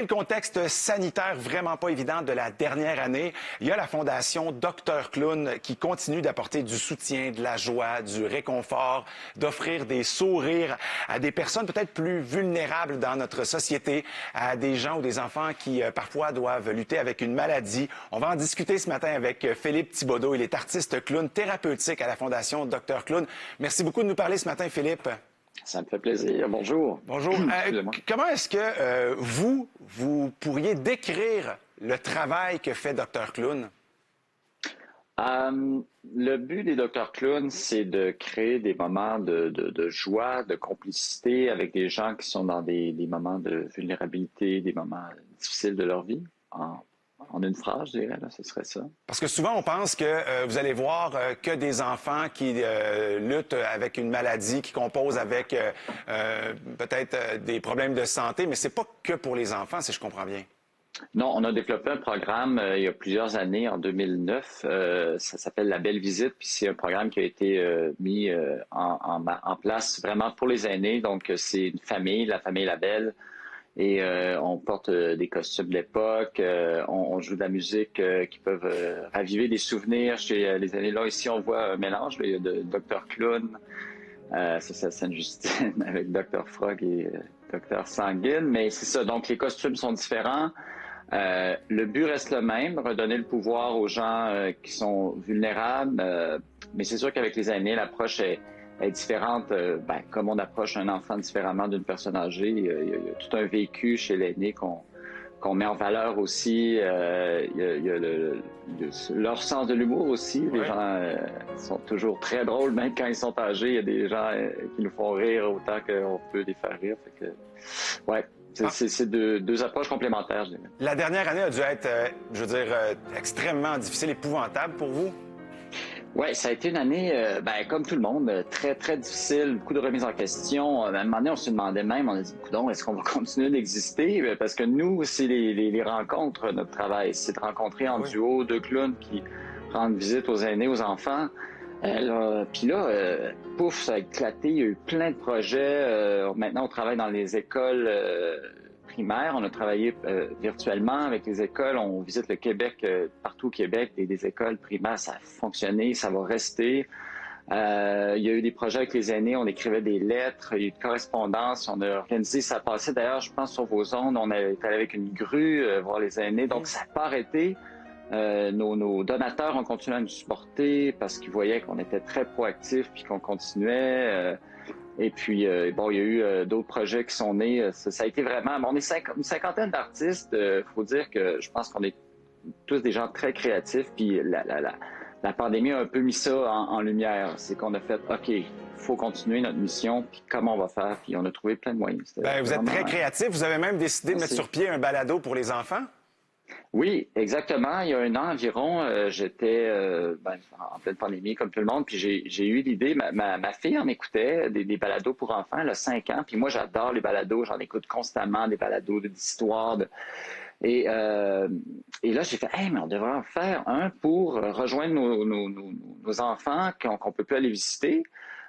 Le contexte sanitaire vraiment pas évident de la dernière année, il y a la Fondation Dr Clown qui continue d'apporter du soutien, de la joie, du réconfort, d'offrir des sourires à des personnes peut-être plus vulnérables dans notre société, à des gens ou des enfants qui parfois doivent lutter avec une maladie. On va en discuter ce matin avec Philippe Thibodeau. Il est artiste clown thérapeutique à la Fondation Dr Clown. Merci beaucoup de nous parler ce matin, Philippe. Ça me fait plaisir. Bonjour. Bonjour. Comment est-ce que vous pourriez décrire le travail que fait Dr Clown? Le but des Dr Clown, c'est de créer des moments de joie, de complicité avec des gens qui sont dans des moments de vulnérabilité, des moments difficiles de leur vie. En une phrase, je dirais, là, ce serait ça. Parce que souvent, on pense que vous allez voir que des enfants qui luttent avec une maladie, qui composent avec peut-être des problèmes de santé, mais c'est pas que pour les enfants, si je comprends bien. Non, on a développé un programme il y a plusieurs années, en 2009. Ça s'appelle La Belle Visite, puis c'est un programme qui a été mis en place vraiment pour les aînés. Donc, c'est une famille, la famille La Belle. Et on porte des costumes d'époque, on joue de la musique qui peuvent raviver des souvenirs chez les aînés. Là, ici, on voit un mélange là, de Dr Clown, c'est Sainte-Justine avec Dr Frog et Dr Sanguine. Mais c'est ça, donc les costumes sont différents. Le but reste le même, redonner le pouvoir aux gens qui sont vulnérables. Mais c'est sûr qu'avec les aînés, l'approche est différente. Comme on approche un enfant différemment d'une personne âgée, il y a tout un vécu chez l'aîné qu'on met en valeur aussi. Il y a leur sens de l'humour aussi. Ouais. Les gens sont toujours très drôles, même quand ils sont âgés. Il y a des gens qui nous font rire autant qu'on peut les faire rire. Fait que, ouais. C'est deux approches complémentaires, je dirais. La dernière année a dû être, extrêmement difficile, épouvantable pour vous? Oui, ça a été une année, comme tout le monde, très, très difficile, beaucoup de remises en question. À un moment donné, on se demandait même, on a dit, coudonc, est-ce qu'on va continuer d'exister? Parce que nous, c'est les rencontres, notre travail. C'est de rencontrer en duo deux clowns qui rendent visite aux aînés, aux enfants. Puis là, pouf, ça a éclaté. Il y a eu plein de projets. Maintenant, on travaille dans les écoles primaires. On a travaillé virtuellement avec les écoles. On visite le Québec, partout au Québec, des écoles primaires. Ça a fonctionné, ça va rester. Il y a eu des projets avec les aînés. On écrivait des lettres, il y a eu de correspondance. On a organisé, ça passait d'ailleurs, je pense, sur vos ondes. On est allé avec une grue voir les aînés. Donc, ça n'a pas arrêté. Nos donateurs ont continué à nous supporter parce qu'ils voyaient qu'on était très proactifs puis qu'on continuait. Et puis, il y a eu d'autres projets qui sont nés. Ça a été vraiment... on est une cinquantaine d'artistes. Faut dire que je pense qu'on est tous des gens très créatifs. Puis la pandémie a un peu mis ça en lumière. C'est qu'on a fait, OK, il faut continuer notre mission. Puis comment on va faire? Puis on a trouvé plein de moyens. Vous êtes très créatifs. Vous avez même décidé de mettre sur pied un balado pour les enfants? Oui, exactement. Il y a un an environ, j'étais en pleine pandémie comme tout le monde, puis j'ai eu l'idée, ma fille en écoutait des balados pour enfants, elle a 5 ans, puis moi j'adore les balados, j'en écoute constamment des balados d'histoire. Et là j'ai fait, hey, mais on devrait en faire un pour rejoindre nos enfants qu'on peut plus aller visiter.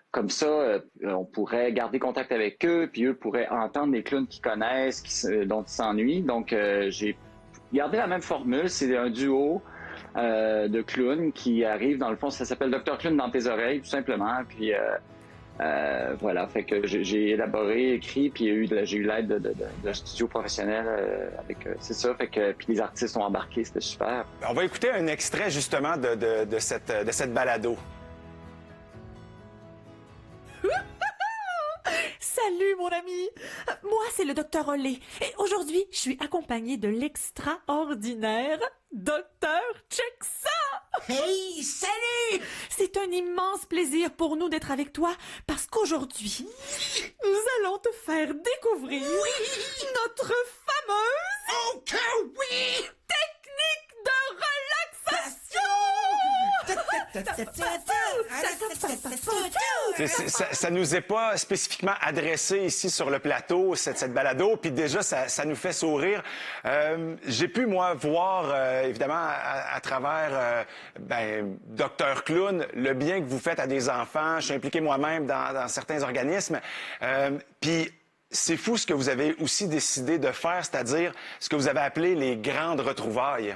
Comme ça, on pourrait garder contact avec eux, puis eux pourraient entendre des clowns qu'ils connaissent, dont ils s'ennuient. Donc j'ai gardez la même formule, c'est un duo de clowns qui arrive, dans le fond, ça s'appelle Dr Clown dans tes oreilles, tout simplement. Puis voilà, fait que j'ai élaboré, écrit, puis j'ai eu l'aide de studio professionnel avec, c'est ça, fait que puis les artistes ont embarqué, c'était super. On va écouter un extrait justement de cette balado. Salut mon ami, moi c'est le docteur Olé et aujourd'hui je suis accompagnée de l'extraordinaire docteur Check ça. Hey, salut! C'est un immense plaisir pour nous d'être avec toi parce qu'aujourd'hui nous allons te faire découvrir notre fameuse Oh que oui! technique de relaxation. Ça nous est pas spécifiquement adressé ici sur le plateau, cette balado, puis déjà, ça nous fait sourire. J'ai pu, moi, voir, évidemment, à travers Dr Clown, le bien que vous faites à des enfants. Je suis impliqué moi-même dans certains organismes. Puis c'est fou ce que vous avez aussi décidé de faire, c'est-à-dire ce que vous avez appelé les grandes retrouvailles.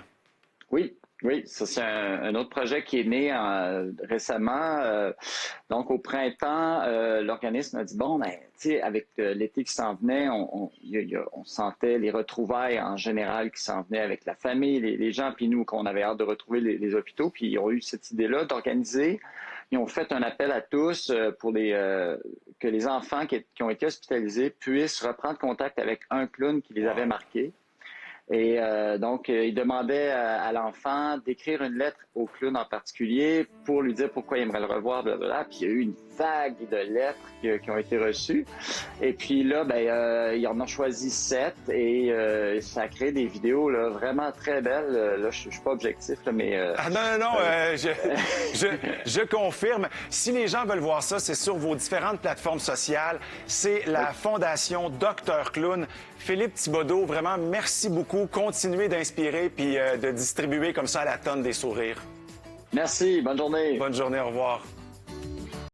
Oui, oui, ça c'est un autre projet qui est né récemment. Donc au printemps, l'organisme a dit bon, ben, tu sais, avec l'été qui s'en venait, on sentait les retrouvailles en général qui s'en venaient avec la famille, les gens, puis nous qu'on avait hâte de retrouver les hôpitaux, puis ils ont eu cette idée-là d'organiser. Ils ont fait un appel à tous pour que les enfants qui ont été hospitalisés puissent reprendre contact avec un clown qui les avait marqués. Et donc, il demandait à l'enfant d'écrire une lettre au clown en particulier pour lui dire pourquoi il aimerait le revoir, blablabla. Puis il y a eu une vague de lettres qui ont été reçues. Et puis là, ils en ont choisi 7 et ça a créé des vidéos là, vraiment très belles. Là, je suis pas objectif, là, mais... Ah non, je confirme. Si les gens veulent voir ça, c'est sur vos différentes plateformes sociales. C'est la Fondation Dr Clown. Philippe Thibodeau, vraiment, merci beaucoup. Continuez d'inspirer puis de distribuer comme ça à la tonne des sourires. Merci, bonne journée. Bonne journée, au revoir.